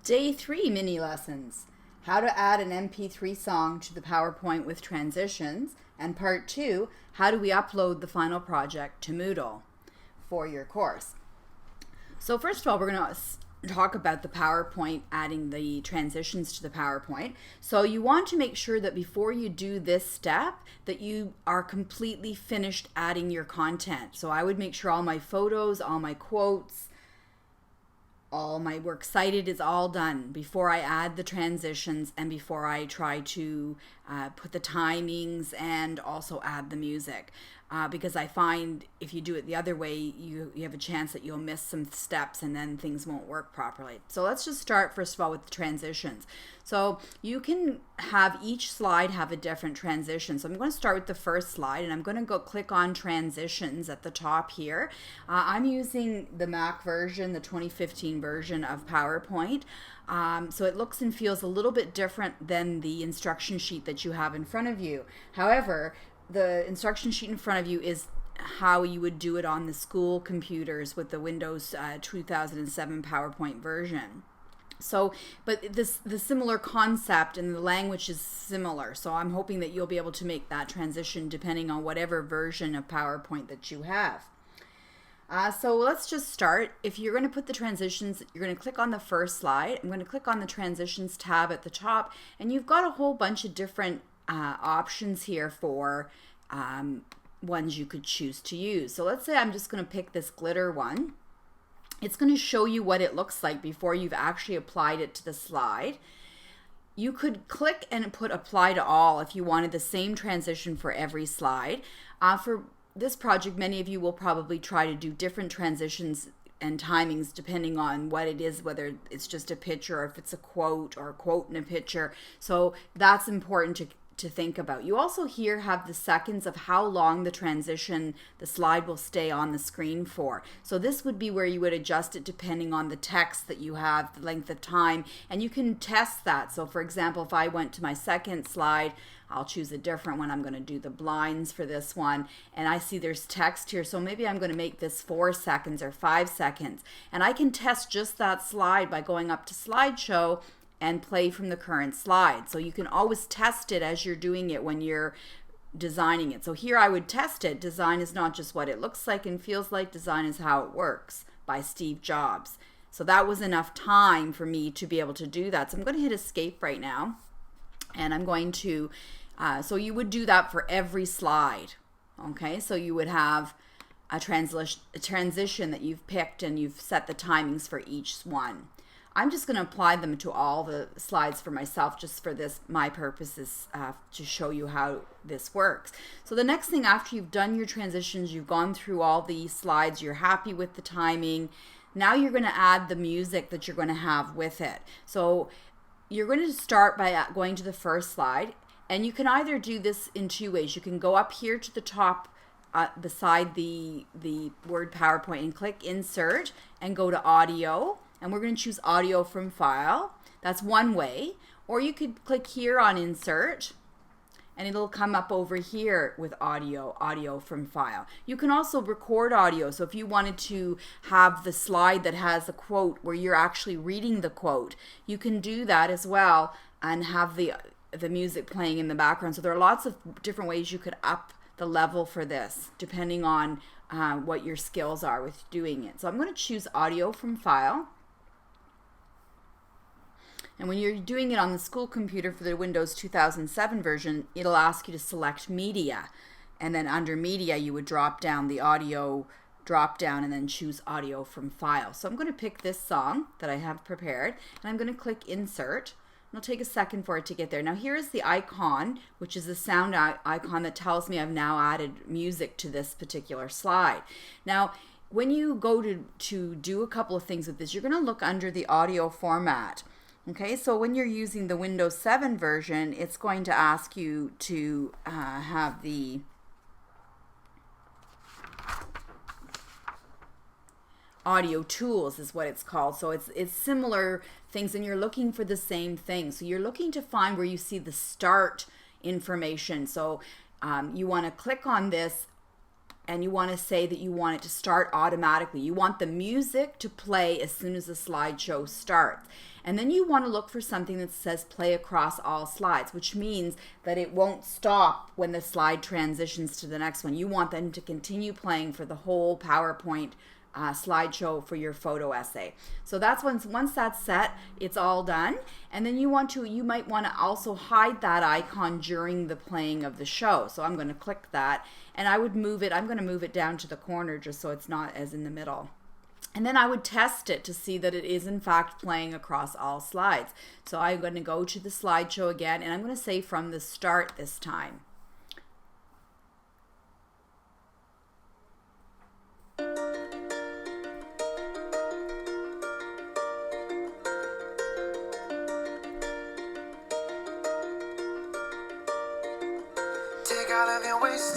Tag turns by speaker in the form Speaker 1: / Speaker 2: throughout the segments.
Speaker 1: Day 3 mini lessons. How to add an MP3 song to the PowerPoint with transitions. And part 2, how do we upload the final project to Moodle for your course. So first of all, we're going to talk about the PowerPoint, adding the transitions to the PowerPoint. So you want to make sure that before you do this step that you are completely finished adding your content. So I would make sure all my photos, all my quotes, all my works cited is all done before I add the transitions and before I try to put the timings and also add the music. Because I find if you do it the other way, you have a chance that you'll miss some steps and then things won't work properly. So let's just start first of all with the transitions. So you can have each slide have a different transition. So I'm going to start with the first slide and I'm going to go click on transitions at the top here. I'm using the Mac version, the 2015 version of PowerPoint. So it looks and feels a little bit different than the instruction sheet that you have in front of you. However, the instruction sheet in front of you is how you would do it on the school computers with the Windows 2007 PowerPoint version. So, but the similar concept and the language is similar. So I'm hoping that you'll be able to make that transition depending on whatever version of PowerPoint that you have. So let's just start. If you're going to put the transitions, you're going to click on the first slide. I'm going to click on the transitions tab at the top, and you've got a whole bunch of different options here for ones you could choose to use. So let's say I'm just going to pick this glitter one. It's going to show you what it looks like before you've actually applied it to the slide. You could click and put apply to all if you wanted the same transition for every slide. For this project, many of you will probably try to do different transitions and timings depending on what it is, whether it's just a picture or if it's a quote or a quote in a picture. So that's important to think about. You also here have the seconds of how long the transition, the slide will stay on the screen for. So this would be where you would adjust it depending on the text that you have, the length of time, and you can test that. So for example, if I went to my second slide, I'll choose a different one. I'm going to do the blinds for this one, and I see there's text here, so maybe I'm going to make this 4 seconds or 5 seconds, and I can test just that slide by going up to slideshow and play from the current slide. So you can always test it as you're doing it when you're designing it. So here I would test it. Design is not just what it looks like and feels like, design is how it works, by Steve Jobs. So that was enough time for me to be able to do that. So I'm going to hit escape right now, and I'm going to, so you would do that for every slide. Okay, so you would have a transition that you've picked and you've set the timings for each one. I'm just going to apply them to all the slides for myself, just for this, my purposes, to show you how this works. So the next thing, after you've done your transitions, you've gone through all the slides, you're happy with the timing, now you're going to add the music that you're going to have with it. So you're going to start by going to the first slide, and you can either do this in two ways. You can go up here to the top beside the word PowerPoint and click Insert and go to Audio. And we're going to choose audio from file. That's one way. Or you could click here on insert and it'll come up over here with audio from file. You can also record audio. So if you wanted to have the slide that has a quote where you're actually reading the quote, you can do that as well and have the music playing in the background. So there are lots of different ways you could up the level for this depending on what your skills are with doing it. So I'm going to choose audio from file. And when you're doing it on the school computer for the Windows 2007 version, it'll ask you to select media. And then under media, you would drop down the audio drop down and then choose audio from file. So I'm going to pick this song that I have prepared, and I'm going to click insert. It'll take a second for it to get there. Now here is the icon, which is the sound icon that tells me I've now added music to this particular slide. Now, when you go to do a couple of things with this, you're going to look under the audio format. Okay, so when you're using the Windows 7 version, it's going to ask you to have the audio tools is what it's called. So it's similar things, and you're looking for the same thing. So you're looking to find where you see the start information. So you want to click on this and you want to say that you want it to start automatically. You want the music to play as soon as the slideshow starts. And then you want to look for something that says play across all slides, which means that it won't stop when the slide transitions to the next one. You want them to continue playing for the whole PowerPoint slideshow for your photo essay. So that's once that's set, it's all done. And then you might want to also hide that icon during the playing of the show. So I'm going to click that, and I'm going to move it down to the corner just so it's not as in the middle. And then I would test it to see that it is in fact playing across all slides. So I'm going to go to the slideshow again, and I'm going to say from the start this time.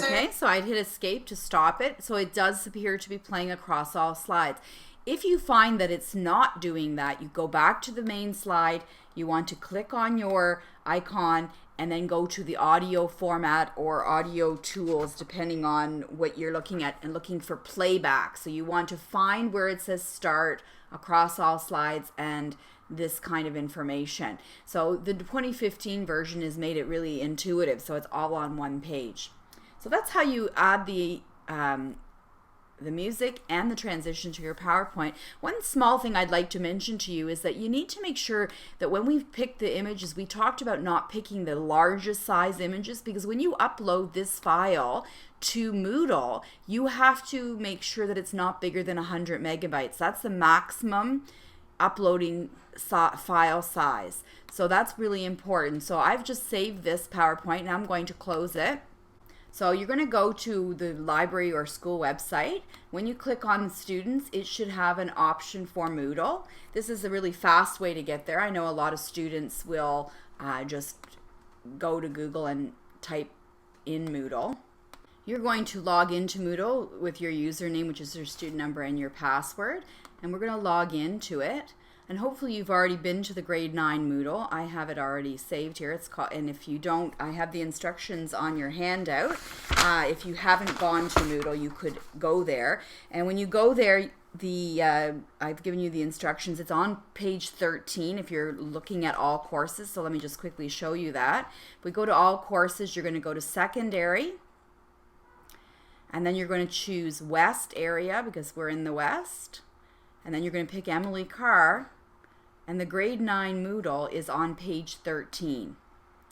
Speaker 1: Okay, so I'd hit escape to stop it, so it does appear to be playing across all slides. If you find that it's not doing that, you go back to the main slide, you want to click on your icon and then go to the audio format or audio tools depending on what you're looking at, and looking for playback. So you want to find where it says start across all slides and this kind of information. So the 2015 version has made it really intuitive, so it's all on one page. So that's how you add the music and the transition to your PowerPoint. One small thing I'd like to mention to you is that you need to make sure that when we pick the images, we talked about not picking the largest size images, because when you upload this file to Moodle, you have to make sure that it's not bigger than 100 megabytes. That's the maximum uploading file size. So that's really important. So I've just saved this PowerPoint, and I'm going to close it. So you're going to go to the library or school website. When you click on students, it should have an option for Moodle. This is a really fast way to get there. I know a lot of students will just go to Google and type in Moodle. You're going to log into Moodle with your username, which is your student number, and your password. And we're going to log into it. And hopefully you've already been to the grade 9 Moodle. I have it already saved here. It's called, and if you don't, I have the instructions on your handout. If you haven't gone to Moodle, you could go there. And when you go there, I've given you the instructions. It's on page 13 if you're looking at all courses. So let me just quickly show you that. If we go to all courses, you're going to go to secondary. And then you're going to choose West area because we're in the West. And then you're going to pick Emily Carr, and the grade 9 Moodle is on page 13.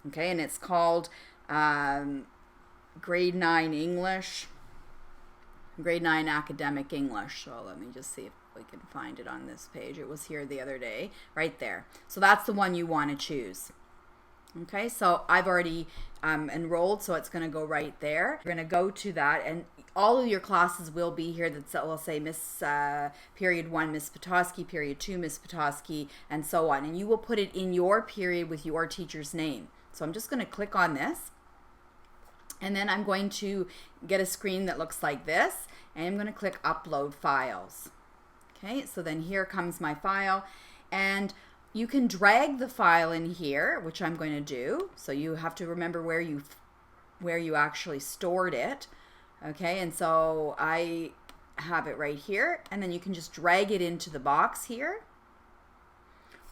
Speaker 1: Okay, and it's called grade 9 English, grade 9 academic English. So let me just see if we can find it on this page. It was here the other day, right there. So that's the one you want to choose. Okay, so I've already enrolled, so it's going to go right there. You're going to go to that, and all of your classes will be here. That will say Miss Period 1, Miss Petoskey, Period 2, Miss Petoskey, and so on. And you will put it in your period with your teacher's name. So I'm just going to click on this, and then I'm going to get a screen that looks like this, and I'm going to click Upload Files. Okay, so then here comes my file, and you can drag the file in here, which I'm going to do. So you have to remember where you actually stored it. Okay, and so I have it right here, and then you can just drag it into the box here,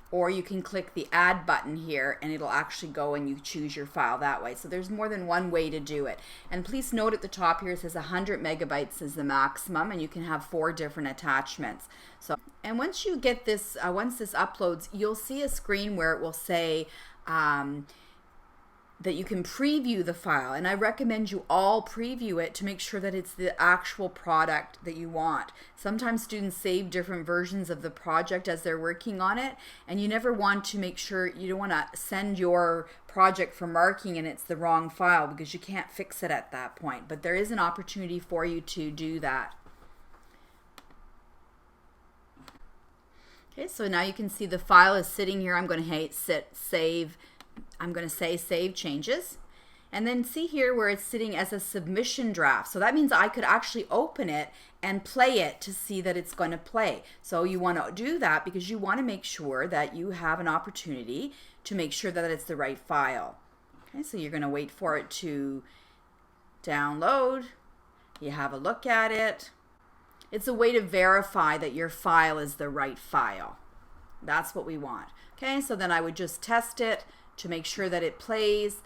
Speaker 1: or you can click the add button here and it'll actually go and you choose your file that way. So there's more than one way to do it. And please note at the top here it says 100 megabytes is the maximum, and you can have 4 different attachments. So, and once you get this, once this uploads, you'll see a screen where it will say that you can preview the file, and I recommend you all preview it to make sure that it's the actual product that you want. Sometimes students save different versions of the project as they're working on it, and you never want to make sure, you don't want to send your project for marking and it's the wrong file, because you can't fix it at that point. But there is an opportunity for you to do that. Okay, so now you can see the file is sitting here. I'm going to say save changes, and then see here where it's sitting as a submission draft. So that means I could actually open it and play it to see that it's going to play. So you want to do that because you want to make sure that you have an opportunity to make sure that it's the right file. Okay, so you're going to wait for it to download, You have a look at it. It's a way to verify that your file is the right file. That's what we want. Okay, so then I would just test it to make sure that it plays.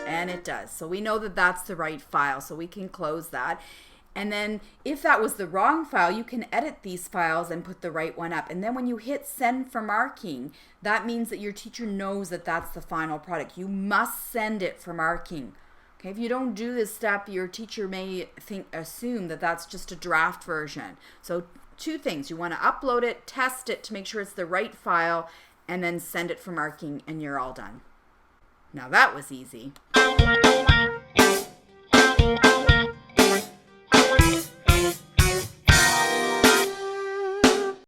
Speaker 1: And it does. So we know that that's the right file, so we can close that. And then if that was the wrong file, you can edit these files and put the right one up. And then when you hit send for marking, that means that your teacher knows that that's the final product. You must send it for marking. Okay, if you don't do this step, your teacher may assume that that's just a draft version. So 2 things. You want to upload it, test it to make sure it's the right file, and then send it for marking, and you're all done. Now that was easy.